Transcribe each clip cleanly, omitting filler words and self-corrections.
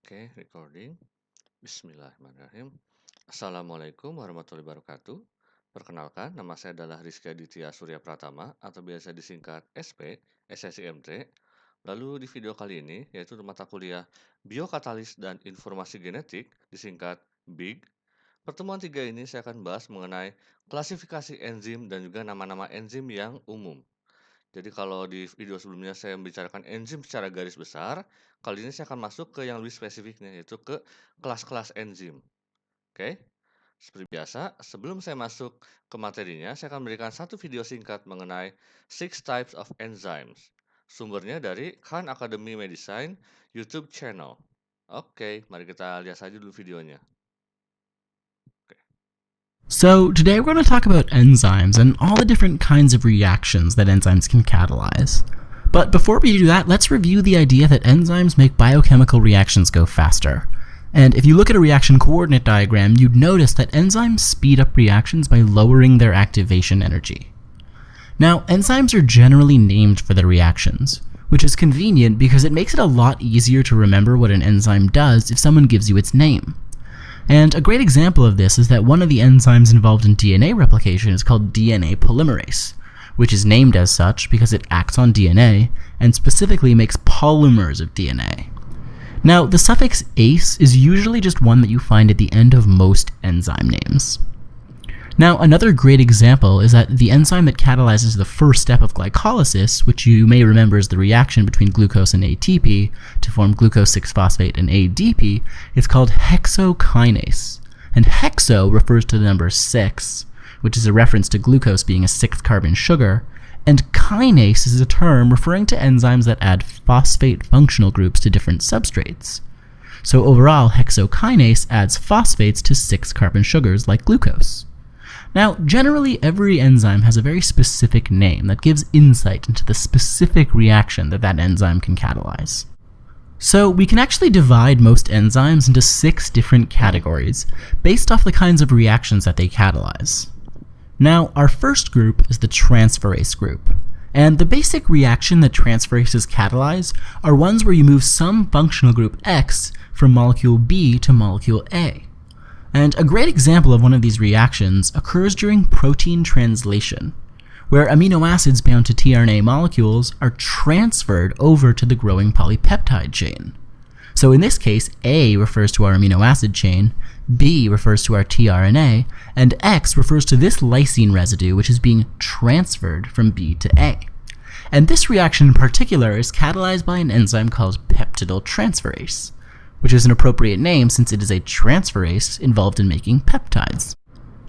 Oke, recording. Bismillahirrahmanirrahim. Assalamualaikum warahmatullahi wabarakatuh. Perkenalkan, nama saya adalah Rizky Aditya Surya Pratama atau biasa disingkat SP, SSIMT. Lalu di video kali ini, yaitu mata kuliah Biokatalis dan Informasi Genetik, disingkat BIG. Pertemuan 3 ini saya akan bahas mengenai klasifikasi enzim dan juga nama-nama enzim yang umum. Jadi kalau di video sebelumnya saya membicarakan enzim secara garis besar, kali ini saya akan masuk ke yang lebih spesifiknya, yaitu ke kelas-kelas enzim. Oke, seperti biasa, sebelum saya masuk ke materinya, saya akan memberikan satu video singkat mengenai 6 types of enzymes. Sumbernya dari Khan Academy Medicine YouTube channel. Oke, mari kita lihat saja dulu videonya. So today we're going to talk about enzymes and all the different kinds of reactions that enzymes can catalyze. But before we do that, let's review the idea that enzymes make biochemical reactions go faster. And if you look at a reaction coordinate diagram, you'd notice that enzymes speed up reactions by lowering their activation energy. Now, enzymes are generally named for their reactions, which is convenient because it makes it a lot easier to remember what an enzyme does if someone gives you its name. And a great example of this is that one of the enzymes involved in DNA replication is called DNA polymerase, which is named as such because it acts on DNA and specifically makes polymers of DNA. Now, the suffix ase is usually just one that you find at the end of most enzyme names. Now, another great example is that the enzyme that catalyzes the first step of glycolysis, which you may remember is the reaction between glucose and ATP to form glucose 6-phosphate and ADP, is called hexokinase. And hexo refers to the number 6, which is a reference to glucose being a 6th carbon sugar, and kinase is a term referring to enzymes that add phosphate functional groups to different substrates. So overall, hexokinase adds phosphates to 6 carbon sugars like glucose. Now, generally, every enzyme has a very specific name that gives insight into the specific reaction that enzyme can catalyze. So, we can actually divide most enzymes into 6 different categories based off the kinds of reactions that they catalyze. Now, our first group is the transferase group. And the basic reaction that transferases catalyze are ones where you move some functional group X from molecule B to molecule A. And a great example of one of these reactions occurs during protein translation, where amino acids bound to tRNA molecules are transferred over to the growing polypeptide chain. So in this case, A refers to our amino acid chain, B refers to our tRNA, and X refers to this lysine residue which is being transferred from B to A. And this reaction in particular is catalyzed by an enzyme called peptidyltransferase, which is an appropriate name since it is a transferase involved in making peptides.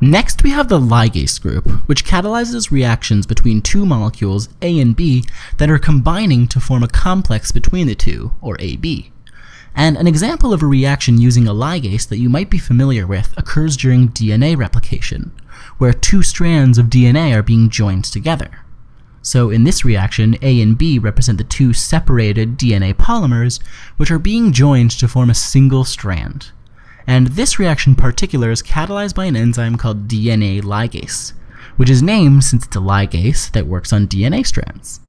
Next, we have the ligase group, which catalyzes reactions between 2 molecules, A and B, that are combining to form a complex between the two, or AB. And an example of a reaction using a ligase that you might be familiar with occurs during DNA replication, where 2 strands of DNA are being joined together. So in this reaction, A and B represent the 2 separated DNA polymers, which are being joined to form a single strand. And this reaction in particular is catalyzed by an enzyme called DNA ligase, which is named since it's a ligase that works on DNA strands.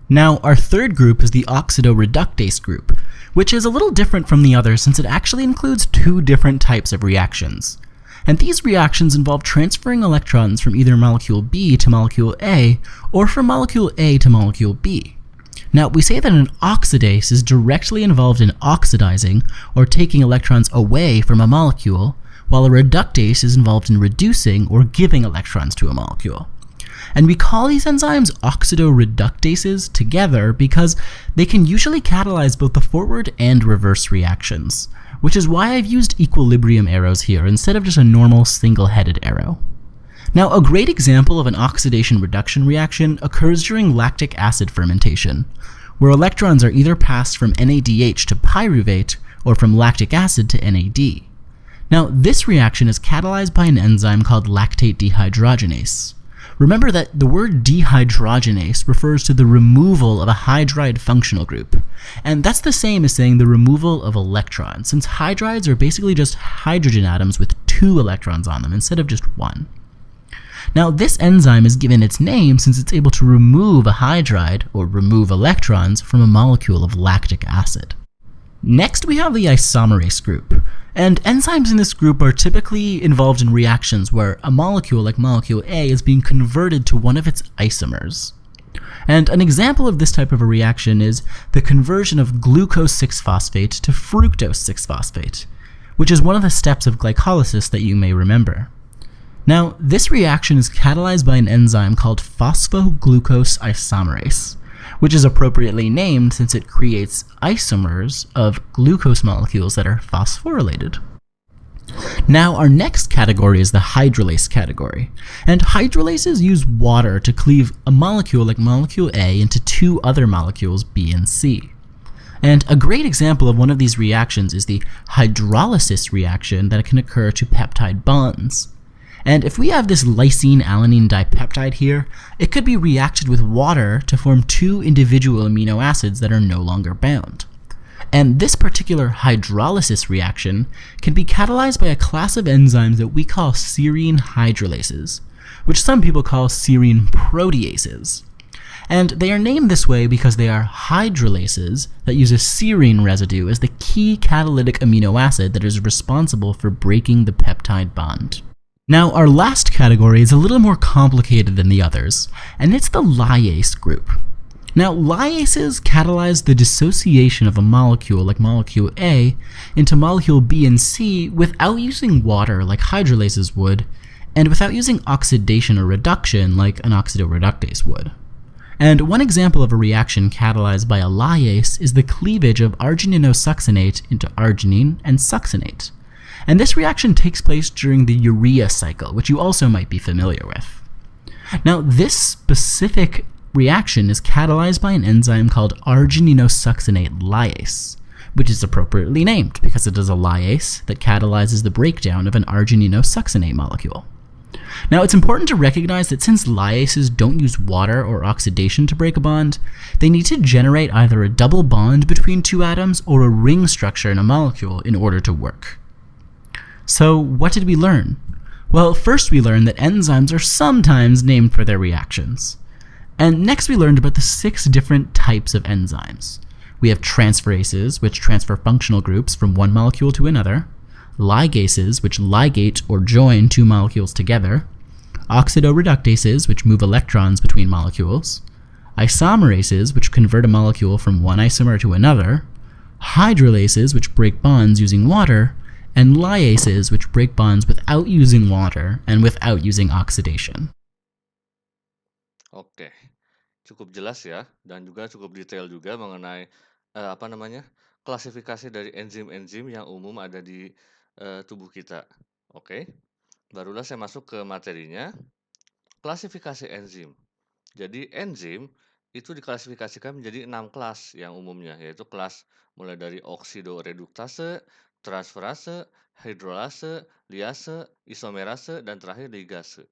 Now, our third group is the oxidoreductase group, which is a little different from the others since it actually includes 2 different types of reactions. And these reactions involve transferring electrons from either molecule B to molecule A, or from molecule A to molecule B. Now, we say that an oxidase is directly involved in oxidizing, or taking electrons away from a molecule, while a reductase is involved in reducing or giving electrons to a molecule. And we call these enzymes oxidoreductases together because they can usually catalyze both the forward and reverse reactions, which is why I've used equilibrium arrows here instead of just a normal single-headed arrow. Now, a great example of an oxidation-reduction reaction occurs during lactic acid fermentation, where electrons are either passed from NADH to pyruvate or from lactic acid to NAD. Now, this reaction is catalyzed by an enzyme called lactate dehydrogenase. Remember that the word dehydrogenase refers to the removal of a hydride functional group, and that's the same as saying the removal of electrons, since hydrides are basically just hydrogen atoms with 2 electrons on them instead of just 1. Now, this enzyme is given its name since it's able to remove a hydride, or remove electrons, from a molecule of lactic acid. Next, we have the isomerase group. And enzymes in this group are typically involved in reactions where a molecule like molecule A is being converted to one of its isomers. And an example of this type of a reaction is the conversion of glucose 6-phosphate to fructose 6-phosphate, which is one of the steps of glycolysis that you may remember. Now, this reaction is catalyzed by an enzyme called phosphoglucose isomerase, which is appropriately named since it creates isomers of glucose molecules that are phosphorylated. Now, our next category is the hydrolase category, and hydrolases use water to cleave a molecule like molecule A into two other molecules, B and C. And a great example of one of these reactions is the hydrolysis reaction that can occur to peptide bonds. And if we have this lysine-alanine dipeptide here, it could be reacted with water to form two individual amino acids that are no longer bound. And this particular hydrolysis reaction can be catalyzed by a class of enzymes that we call serine hydrolases, which some people call serine proteases. And they are named this way because they are hydrolases that use a serine residue as the key catalytic amino acid that is responsible for breaking the peptide bond. Now, our last category is a little more complicated than the others, and it's the lyase group. Now, lyases catalyze the dissociation of a molecule like molecule A into molecule B and C without using water like hydrolases would, and without using oxidation or reduction like an oxidoreductase would. And one example of a reaction catalyzed by a lyase is the cleavage of argininosuccinate into arginine and succinate. And this reaction takes place during the urea cycle, which you also might be familiar with. Now, this specific reaction is catalyzed by an enzyme called argininosuccinate lyase, which is appropriately named because it is a lyase that catalyzes the breakdown of an argininosuccinate molecule. Now, it's important to recognize that since lyases don't use water or oxidation to break a bond, they need to generate either a double bond between two atoms or a ring structure in a molecule in order to work. So, what did we learn? Well, first we learned that enzymes are sometimes named for their reactions. And next we learned about the 6 different types of enzymes. We have transferases, which transfer functional groups from one molecule to another, ligases, which ligate or join two molecules together, oxidoreductases, which move electrons between molecules, isomerases, which convert a molecule from one isomer to another, hydrolases, which break bonds using water, and lyases, which break bonds without using water and without using oxidation. Oke, cukup jelas ya, dan juga cukup detail juga mengenai klasifikasi dari enzim-enzim yang umum ada di tubuh kita. Oke, barulah saya masuk ke materinya, klasifikasi enzim. Jadi enzim itu diklasifikasikan menjadi 6 kelas yang umumnya, yaitu kelas mulai dari oksidoreduktase, transferase, hidrolase, liase, isomerase, dan terakhir ligase.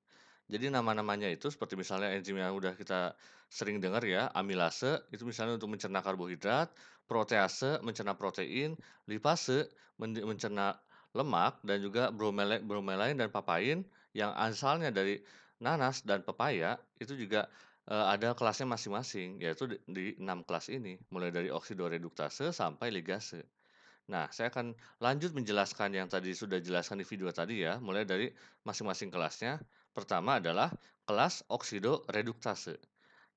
Jadi nama-namanya itu seperti misalnya enzim yang udah kita sering dengar ya, amilase itu misalnya untuk mencerna karbohidrat, protease mencerna protein, lipase mencerna lemak, dan juga bromelain dan papain yang asalnya dari nanas dan pepaya itu juga ada kelasnya masing-masing, yaitu di 6 kelas ini, mulai dari oksidoreduktase sampai ligase. Nah, saya akan lanjut menjelaskan yang tadi sudah jelaskan di video tadi ya, mulai dari masing-masing kelasnya. Pertama adalah kelas oksidoreduktase.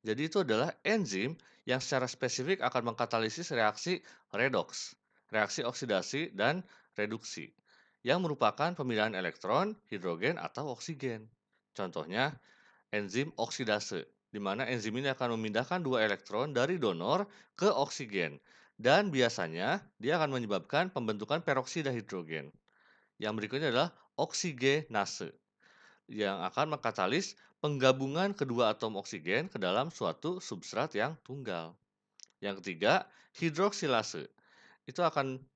Jadi itu adalah enzim yang secara spesifik akan mengkatalisis reaksi redoks, reaksi oksidasi dan reduksi, yang merupakan pemindahan elektron, hidrogen, atau oksigen. Contohnya, enzim oksidase, di mana enzim ini akan memindahkan 2 elektron dari donor ke oksigen, dan biasanya dia akan menyebabkan pembentukan peroksida hidrogen. Yang berikutnya adalah oksigenase, yang akan mengkatalis penggabungan kedua atom oksigen ke dalam suatu substrat yang tunggal. Yang ketiga, hidroksilase.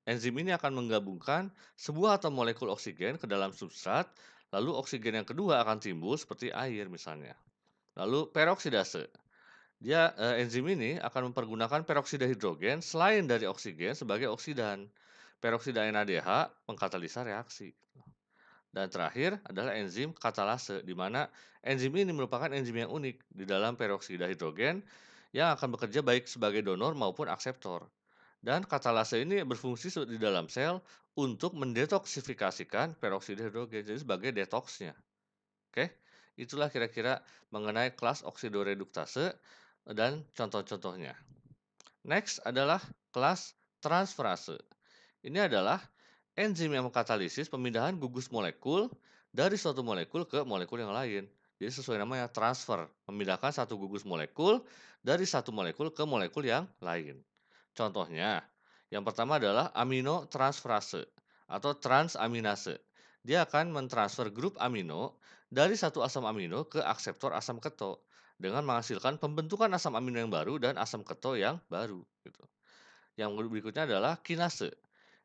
Enzim ini akan menggabungkan sebuah atom molekul oksigen ke dalam substrat, lalu oksigen yang kedua akan timbul seperti air misalnya. Lalu peroksidase. Enzim ini akan mempergunakan peroksida hidrogen selain dari oksigen sebagai oksidan. Peroksida NADH mengkatalisa reaksi. Dan terakhir adalah enzim katalase, di mana enzim ini merupakan enzim yang unik di dalam peroksida hidrogen yang akan bekerja baik sebagai donor maupun akseptor. Dan katalase ini berfungsi di dalam sel untuk mendetoksifikasikan peroksida hidrogen, jadi sebagai detoksnya. Oke, itulah kira-kira mengenai kelas oksidoreduktase dan contoh-contohnya. Next adalah kelas transferase. Ini adalah enzim yang mengkatalisis pemindahan gugus molekul dari suatu molekul ke molekul yang lain. Jadi sesuai namanya transfer, memindahkan satu gugus molekul dari satu molekul ke molekul yang lain. Contohnya, yang pertama adalah aminotransferase atau transaminase. Dia akan mentransfer grup amino dari satu asam amino ke akseptor asam keto dengan menghasilkan pembentukan asam amino yang baru dan asam keto yang baru. Gitu. Yang berikutnya adalah kinase.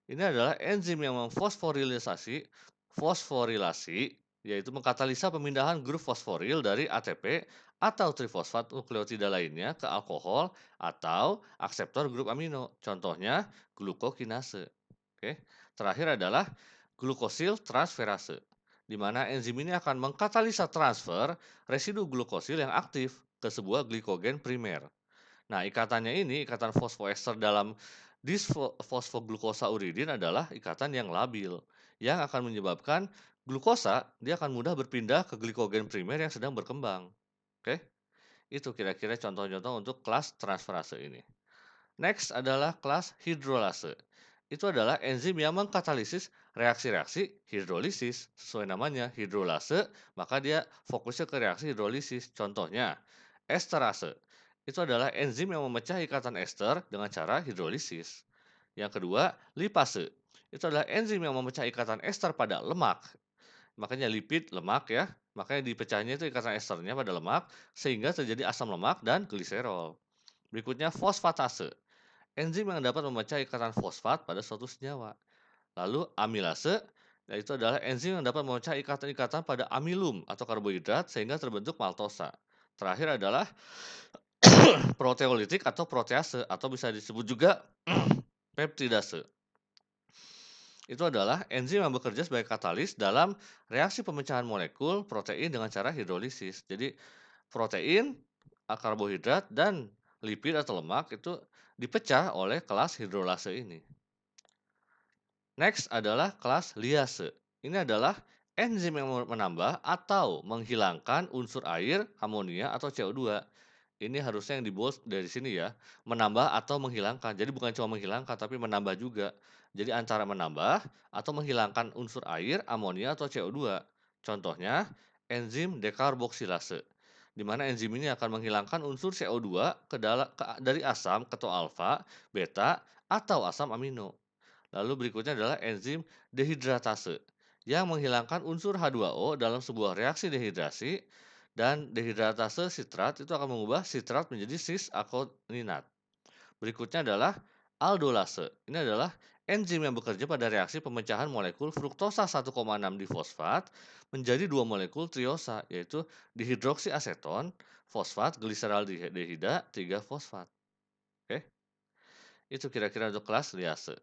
Ini adalah enzim yang fosforilasi, yaitu mengkatalisa pemindahan grup fosforil dari ATP atau trifosfat nukleotida lainnya ke alkohol atau akseptor grup amino. Contohnya glukokinase. Oke. Terakhir adalah glukosil transferase, di mana enzim ini akan mengkatalisa transfer residu glukosil yang aktif ke sebuah glikogen primer. Nah, ikatannya ini, ikatan fosfoester dalam disfosfoglukosa uridin adalah ikatan yang labil, yang akan menyebabkan glukosa dia akan mudah berpindah ke glikogen primer yang sedang berkembang. Oke, itu kira-kira contoh-contoh untuk kelas transferase ini. Next adalah kelas hidrolase. Itu adalah enzim yang mengkatalisis reaksi-reaksi hidrolisis. Sesuai namanya, hidrolase, maka dia fokusnya ke reaksi hidrolisis. Contohnya, esterase. Itu adalah enzim yang memecah ikatan ester dengan cara hidrolisis. Yang kedua, lipase. Itu adalah enzim yang memecah ikatan ester pada lemak. Makanya lipid, lemak ya. Makanya dipecahnya itu ikatan esternya pada lemak, sehingga terjadi asam lemak dan gliserol. Berikutnya, fosfatase. Enzim yang dapat memecah ikatan fosfat pada suatu senyawa. Lalu amilase, yaitu adalah enzim yang dapat memecah ikatan-ikatan pada amilum atau karbohidrat sehingga terbentuk maltosa. Terakhir adalah proteolitik atau protease atau bisa disebut juga peptidase. Itu adalah enzim yang bekerja sebagai katalis dalam reaksi pemecahan molekul protein dengan cara hidrolisis. Jadi protein, karbohidrat, dan lipid atau lemak itu dipecah oleh kelas hidrolase ini. Next adalah kelas liase. Ini adalah enzim yang menambah atau menghilangkan unsur air, amonia, atau CO2. Ini harusnya yang di-bold dari sini ya, menambah atau menghilangkan. Jadi bukan cuma menghilangkan, tapi menambah juga. Jadi antara menambah atau menghilangkan unsur air, amonia, atau CO2. Contohnya, enzim dekarboksilase, di mana enzim ini akan menghilangkan unsur CO2 dari asam keto alfa, beta, atau asam amino. Lalu berikutnya adalah enzim dehidratase, yang menghilangkan unsur H2O dalam sebuah reaksi dehidrasi, dan dehidratase sitrat itu akan mengubah sitrat menjadi cis-akoninat. Berikutnya adalah aldolase. Ini adalah enzim yang bekerja pada reaksi pemecahan molekul fruktosa 1,6 difosfat menjadi dua molekul triosa, yaitu dihidroksiaseton, fosfat, gliseraldehida, 3 fosfat. Oke, itu kira-kira untuk kelas liase.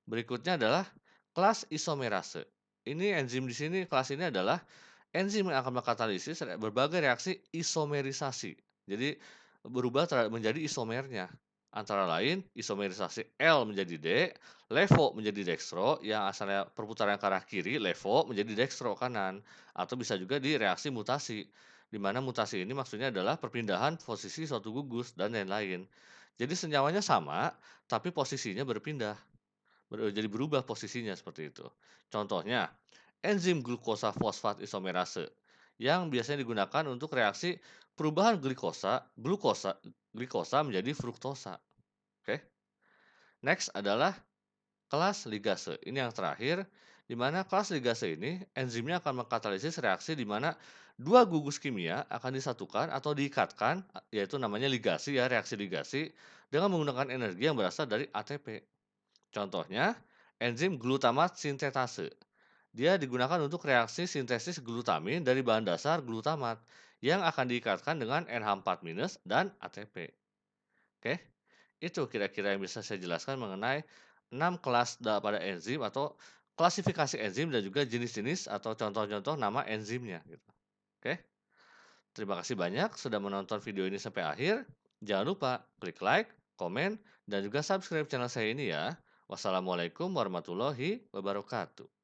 Berikutnya adalah kelas isomerase. Ini enzim di sini, kelas ini adalah enzim yang akan mengkatalisis berbagai reaksi isomerisasi. Jadi berubah menjadi isomernya. Antara lain isomerisasi L menjadi D, levo menjadi dextro, yang asalnya perputaran ke arah kiri, levo menjadi dextro kanan. Atau bisa juga di reaksi mutasi, di mana mutasi ini maksudnya adalah perpindahan posisi suatu gugus dan lain-lain. Jadi senyawanya sama, tapi posisinya berpindah. Jadi berubah posisinya seperti itu. Contohnya, enzim glukosa fosfat isomerase yang biasanya digunakan untuk reaksi perubahan glikosa menjadi fruktosa. Oke. Next adalah kelas ligase. Ini yang terakhir, di mana kelas ligase ini enzimnya akan mengkatalisis reaksi di mana dua gugus kimia akan disatukan atau diikatkan, yaitu namanya ligasi ya, reaksi ligasi dengan menggunakan energi yang berasal dari ATP. Contohnya, enzim glutamat sintetase. Dia digunakan untuk reaksi sintesis glutamin dari bahan dasar glutamat yang akan diikatkan dengan NH4- dan ATP. Oke, itu kira-kira yang bisa saya jelaskan mengenai 6 kelas pada enzim atau klasifikasi enzim dan juga jenis-jenis atau contoh-contoh nama enzimnya. Gitu. Oke, terima kasih banyak sudah menonton video ini sampai akhir. Jangan lupa klik like, komen, dan juga subscribe channel saya ini ya. Wassalamualaikum warahmatullahi wabarakatuh.